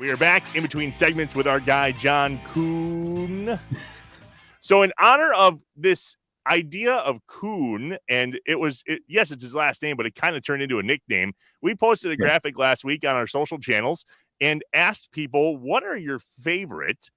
We are back in between segments with our guy, John Kuhn. So in honor of this idea of Kuhn, and yes, it's his last name, but it kind of turned into a nickname. We posted a graphic last week on our social channels and asked people, what are your favorite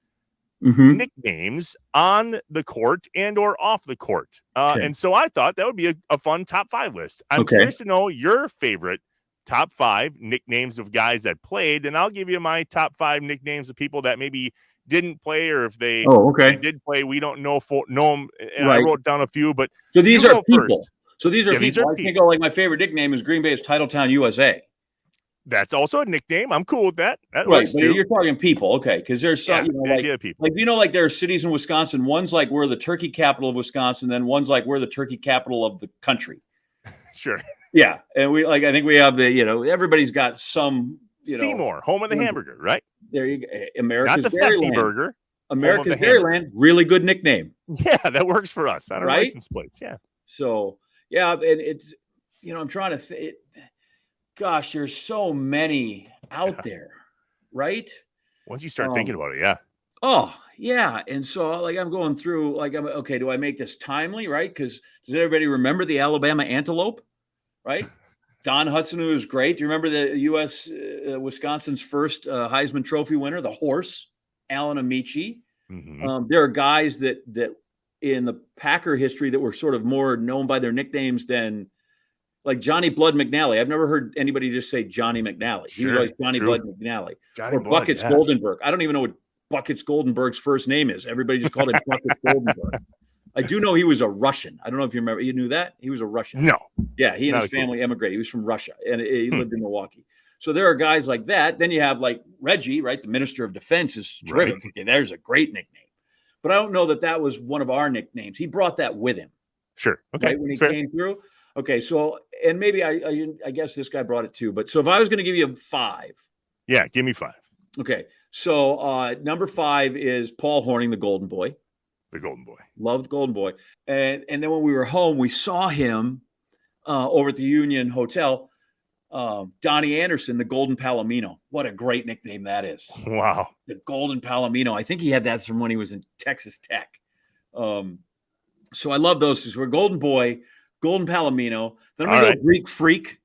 nicknames on the court and or off the court? And so I thought that would be a fun top 5 list. I'm curious to know your favorite top 5 nicknames of guys that played, and I'll give you my top 5 nicknames of people that maybe didn't play, or if they, they did play, we don't know them. And I wrote down a few, but so these are people. First. So these are people. I think like my favorite nickname is Green Bay's Titletown USA. That's also a nickname. I'm cool with that. That right, works but too. You're talking people, okay? Because there's some, like there are cities in Wisconsin. One's like we're the turkey capital of Wisconsin, then one's like we're the turkey capital of the country. Sure. Yeah, and I think we have everybody's got some. Seymour, home of the hamburger, right? There you go. America's not the Dairyland. Festy Burger. America's Dairyland, really good nickname. Yeah, that works for us on our license plates. Yeah. So yeah, and it's I'm trying to. Gosh, there's so many out there, right? Once you start thinking about it, yeah. Oh, yeah. And so I'm going through do I make this timely, right? Because does everybody remember the Alabama Antelope, right? Don Hudson, who was great. Do you remember the U.S. Wisconsin's first Heisman Trophy winner, the horse, Alan Amici? Mm-hmm. There are guys that in the Packer history that were sort of more known by their nicknames than like Johnny Blood McNally. I've never heard anybody just say Johnny McNally. He was always Johnny Blood McNally. Or Buckets Goldenberg. I don't even know what Buckets Goldenberg's first name is. Everybody just called him Buckets Goldenberg. I do know he was a Russian. I don't know if you remember. You knew that? He was a Russian. No. Yeah, he and his family emigrated. He was from Russia, and he lived in Milwaukee. So there are guys like that. Then you have like Reggie, right? The Minister of Defense is terrific. Right. And there's a great nickname. But I don't know that that was one of our nicknames. He brought that with him. Sure. Okay. Right, when he came through. Okay, so, and maybe I guess this guy brought it too. But so if I was going to give you 5. Yeah, give me 5. Okay, so number 5 is Paul Hornung, the Golden Boy. The Golden Boy. Loved Golden Boy. And then when we were home, we saw him over at the Union Hotel. Donnie Anderson, the Golden Palomino. What a great nickname that is. Wow. The Golden Palomino. I think he had that from when he was in Texas Tech. So I love those two. We're Golden Boy, Golden Palomino. Then we go Greek Freak.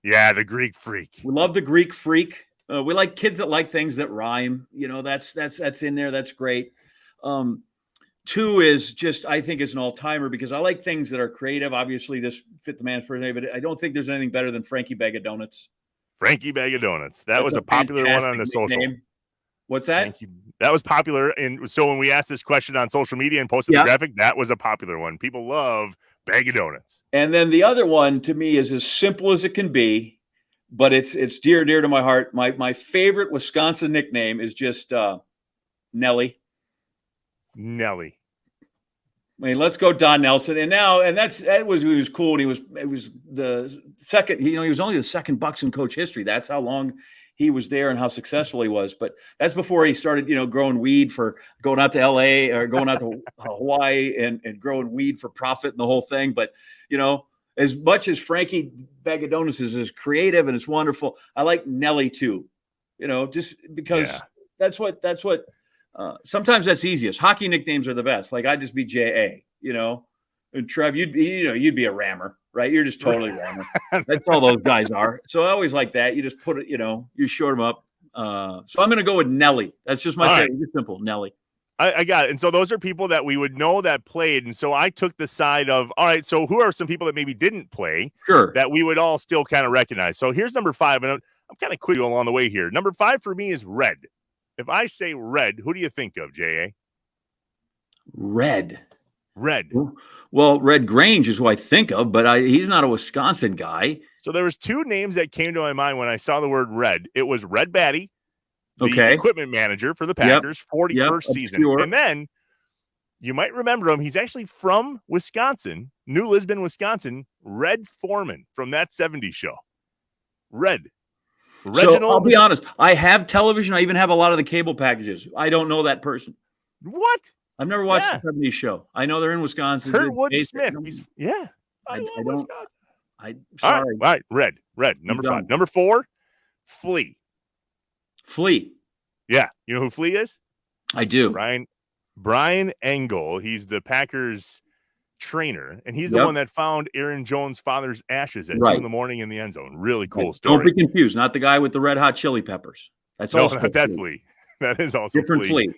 Yeah, the Greek Freak. We love the Greek Freak. We like kids that like things that rhyme. That's in there. That's great. 2 is just, I think, is an all-timer because I like things that are creative. Obviously, this fit the man's personality, but I don't think there's anything better than Frankie Bag of Donuts. Frankie Bag of Donuts. That was a popular one on the social. What's that? That was popular. And so when we asked this question on social media and posted the graphic, that was a popular one. People love Bag of Donuts. And then the other one to me is as simple as it can be, but it's dear to my heart. My favorite Wisconsin nickname is just Nelly. Nelly. I mean, let's go Don Nelson. And he was cool. And it was the second, he was only the second Bucks in coach history. That's how long he was there and how successful he was. But that's before he started, growing weed for going out to LA or going out to Hawaii and growing weed for profit and the whole thing. But, as much as Frankie Bag of Donuts is creative and it's wonderful, I like Nelly too, just because that's what sometimes that's easiest. Hockey nicknames are the best. Like I'd just be J.A., and Trev, you'd be a rammer, right? You're just totally rammer. That's all those guys are. So I always like that. You just put it, you short them up. So I'm going to go with Nelly. That's just my favorite. It's simple, Nelly. I got it. And so those are people that we would know that played. And so I took the side of, all right, so who are some people that maybe didn't play that we would all still kind of recognize? So here's number 5. And I'm kind of quick along the way here. Number 5 for me is Red. If I say Red, who do you think of, J.A.? Red. Well, Red Grange is who I think of, but he's not a Wisconsin guy. So there was 2 names that came to my mind when I saw the word Red. It was Red Batty, the equipment manager for the Packers, 41st season. And then you might remember him. He's actually from Wisconsin, New Lisbon, Wisconsin. Red Foreman from that 70s show. Red. Reginald. So I'll be honest. I have television. I even have a lot of the cable packages. I don't know that person. What? I've never watched the 70s show. I know they're in Wisconsin. Kurtwood Smith. I don't. I'm sorry. All right. Red. Number 5. Number 4, Flea. Flea. Yeah. You know who Flea is? I do. Brian Engel. He's the Packers trainer, and he's the Yep. one that found Aaron Jones' father's ashes at 2 Right. in the morning in the end zone. Really cool Right. story. Don't be confused. Not the guy with the red hot chili peppers. That's No, also not that Flea. That is also different Flea. Flea.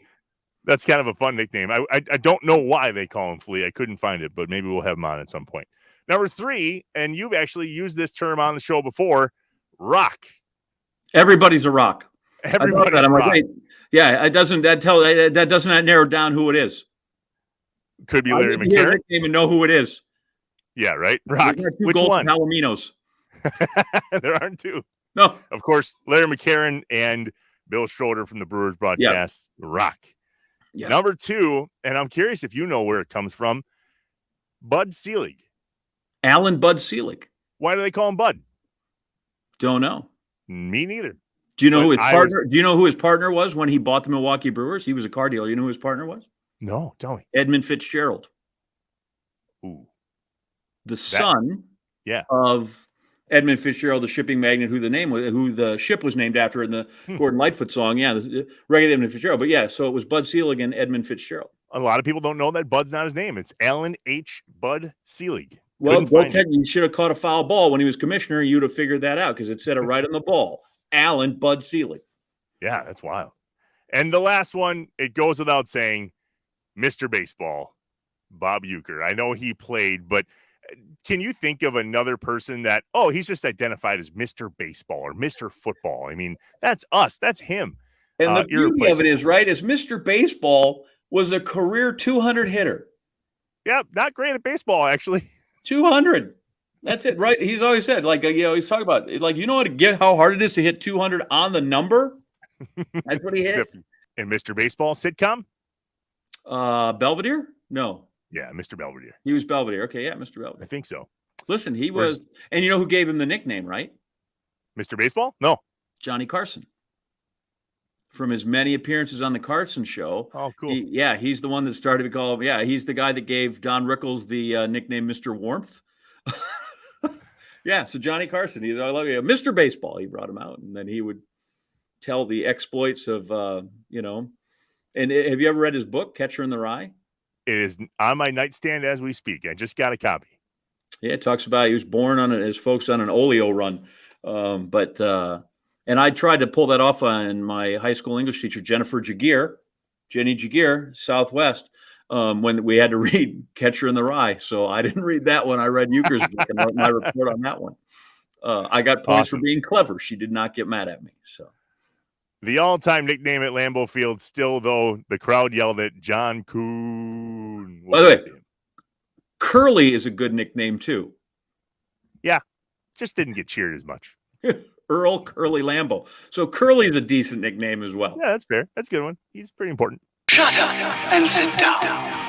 That's kind of a fun nickname. I don't know why they call him Flea. I couldn't find it, but maybe we'll have him on at some point. Number 3, and you've actually used this term on the show before, rock. Everybody's a rock. Everybody's I'm rock. like, hey, yeah, that doesn't narrow down who it is. Could be Larry I didn't hear McCarron. a nickname and know who it is. Yeah, right. Rock. There's not two Which goals one? and Palominos. There aren't two. No. Of course, Larry McCarron and Bill Schroeder from the Brewers broadcast, rock. Yeah. Number 2, and I'm curious if you know where it comes from, Bud Selig. Alan Bud Selig. Why do they call him Bud? Don't know. Me neither. Do you know But who his I partner? Do you know who his partner was when he bought the Milwaukee Brewers? He was a car dealer. You know who his partner was? No, tell me. Edmund Fitzgerald, Ooh, the son yeah. of Edmund Fitzgerald, the shipping magnate, who the ship was named after in the Gordon Lightfoot song. Yeah, the regular Edmund Fitzgerald. But yeah, so it was Bud Selig and Edmund Fitzgerald. A lot of people don't know that Bud's not his name. It's Alan H. Bud Selig. Well, Couldn't find it. you should have caught a foul ball when he was commissioner. You'd have figured that out because it said it right on the ball. Alan Bud Selig. Yeah, that's wild. And the last one, it goes without saying, Mr. Baseball, Bob Uecker. I know he played, but can you think of another person that, he's just identified as Mr. Baseball or Mr. Football? I mean, that's us. That's him. And the beauty of it is, right, is Mr. Baseball was a career 200 hitter. Yeah, not great at baseball, actually. 200. That's it, right? He's always said, like, he's talking about, like, you know what, how hard it is to hit 200 on the number? That's what he hit. And Mr. Baseball sitcom? Belvedere? No. Yeah, Mr. Belvedere. He was Belvedere. Okay, yeah, Mr. Belvedere. I think so. Listen, he was, and you know who gave him the nickname, right? Mr. Baseball? No. Johnny Carson. From his many appearances on the Carson Show. Oh, cool. He's the one that started to call him. Yeah, he's the guy that gave Don Rickles the nickname Mr. Warmth. Yeah, so Johnny Carson, I love you, Mr. Baseball. He brought him out, and then he would tell the exploits of, And have you ever read his book, Catcher in the Rye? It is on my nightstand as we speak. I just got a copy. Yeah, it talks about he was born on his folks on an oleo run, and I tried to pull that off on my high school English teacher, Jenny Jagier, Southwest, when we had to read Catcher in the Rye. So I didn't read that one. I read Uecker's book and wrote my report on that one. I got points for being clever. She did not get mad at me. So the all-time nickname at Lambeau Field, still though, the crowd yelled at John Kuhn. By the way, Curly is a good nickname too. Yeah, just didn't get cheered as much. Earl Curly Lambeau. So Curly is a decent nickname as well. Yeah, that's fair. That's a good one. He's pretty important. Shut up and sit down.